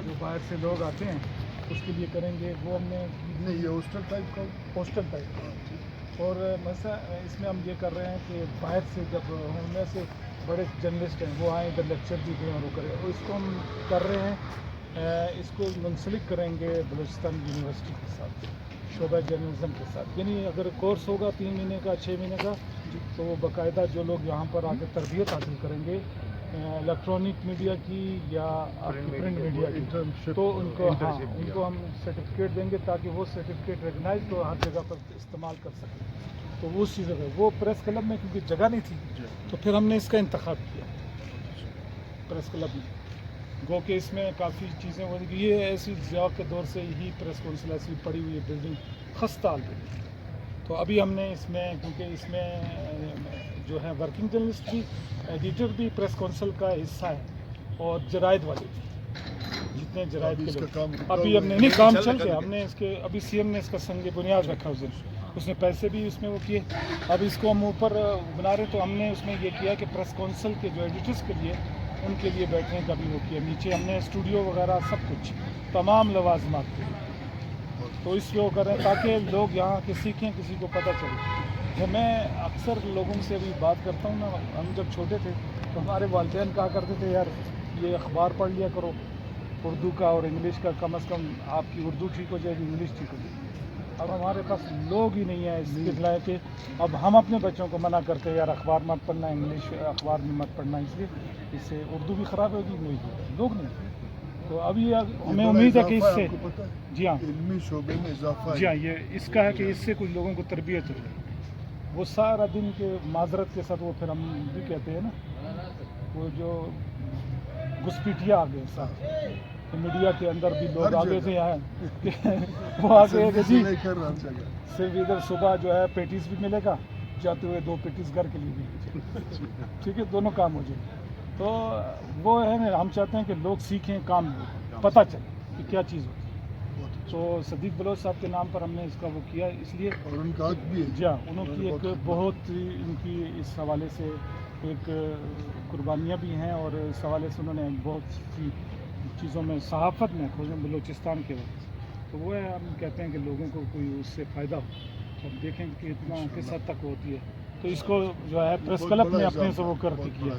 جو باہر سے لوگ آتے ہیں اس کے لیے کریں گے، وہ ہم نے نہیں یہ ہاسٹل ٹائپ کا ہاسٹل ٹائپ، اور مثلا اس میں ہم یہ کر رہے ہیں کہ باہر سے جب ان میں سے بڑے جرنلسٹ ہیں وہ آئیں ادھر لیکچر بھی دیں اور وہ کریں، اور اس کو ہم کر رہے ہیں، اس کو منسلک کریں گے بلوچستان یونیورسٹی کے ساتھ، شعبہ جرنلزم کے ساتھ، یعنی اگر کورس ہوگا 3 مہینے کا 6 مہینے کا تو وہ باقاعدہ جو لوگ یہاں پر آ کے تربیت حاصل کریں گے الیکٹرانک میڈیا کی یا پرنٹ میڈیا کی، تو ان کو ہم سرٹیفکیٹ دیں گے تاکہ وہ سرٹیفکیٹ ریکگنائز تو ہر جگہ پر استعمال کر سکیں، تو وہ چیزیں وہ پریس کلب میں کیونکہ جگہ نہیں تھی تو پھر ہم نے اس کا انتخاب کیا پریس کلب میں، گو کہ اس میں کافی چیزیں ہو رہی، یہ ایسی ضیاء کے دور سے ہی پریس کونسل ایسی پڑی ہوئی ہے بلڈنگ خستہ آلریڈی، تو ابھی ہم نے اس میں کیونکہ اس میں جو ہے ورکنگ جرنلسٹ بھی ایڈیٹر بھی پریس کونسل کا حصہ ہے اور جرائد والے بھی، جتنے جرائد کے لوگ ابھی ہم نے نہیں کام چل گیا، ہم نے اس کے ابھی سی ایم نے اس کا سنگ بنیاد رکھا اس نے پیسے بھی اس میں وہ کیے، اب اس کو ہم اوپر بنا رہے تو ہم نے اس میں یہ کیا کہ پریس کونسل کے جو ایڈیٹرز کے لیے ان کے لیے بیٹھنے کا بھی وہ کیا، نیچے ہم نے اسٹوڈیو وغیرہ سب کچھ تمام لوازمات کے لیے، تو اس لیے وہ کر رہے ہیں تاکہ لوگ یہاں کے سیکھیں، کسی کو پتہ چلے، تو میں اکثر لوگوں سے بھی بات کرتا ہوں نا، ہم جب چھوٹے تھے تو ہمارے والدین کہا کرتے تھے یار یہ اخبار پڑھ لیا کرو اردو کا اور انگلش کا، کم از کم آپ کی اردو ٹھیک ہو جائے گی، انگلش ٹھیک ہو جائے گی، اب ہمارے پاس لوگ ہی نہیں ہیں اس کے لائق کہ اب ہم اپنے بچوں کو منع کرتے ہیں یار اخبار مت پڑھنا، انگلش اخبار میں مت پڑھنا، اس لیے اس سے اردو بھی خراب ہوگی، انگلش بھی، لوگ نہیں، تو ابھی ہمیں امید ہے کہ اس سے جی ہاں علمی شعبے میں اضافہ جی ہاں یہ اس کا ہے کہ اس سے کچھ لوگوں کو تربیت ہوگی، وہ سارا دن کے معذرت کے ساتھ وہ پھر ہم بھی کہتے ہیں نا وہ جو گھسپیٹیا آ گئے ساتھ میڈیا کے اندر بھی لوگ آگے سے آئے وہ آگے ہے کہ جی صرف ادھر صبح جو ہے پیٹیز بھی ملے گا، جاتے ہوئے 2 پیٹیز گھر کے لیے بھی لے جائے، ٹھیک ہے دونوں کام ہو جائے، تو وہ ہے نا ہم چاہتے ہیں کہ لوگ سیکھیں، کام پتہ چلے کہ کیا چیز ہوتی ہے، تو صدیق بلوچ صاحب کے نام پر ہم نے اس کا وہ کیا، اس لیے اور ان کا حق بھی ہے جی ہاں انہوں کی ایک بہت ان کی اس حوالے سے ایک قربانیاں بھی ہیں، اور اس حوالے سے انہوں نے بہت سی چیزوں میں صحافت میں کھوجیں بلوچستان کے وقت، تو وہ ہے ہم کہتے ہیں کہ لوگوں کو کوئی اس سے فائدہ ہو، تو ہم دیکھیں کہ اتنا کس حد تک ہوتی ہے، تو اس کو جو ہے پریس کلب نے اپنے سے وہ کر کے کیا۔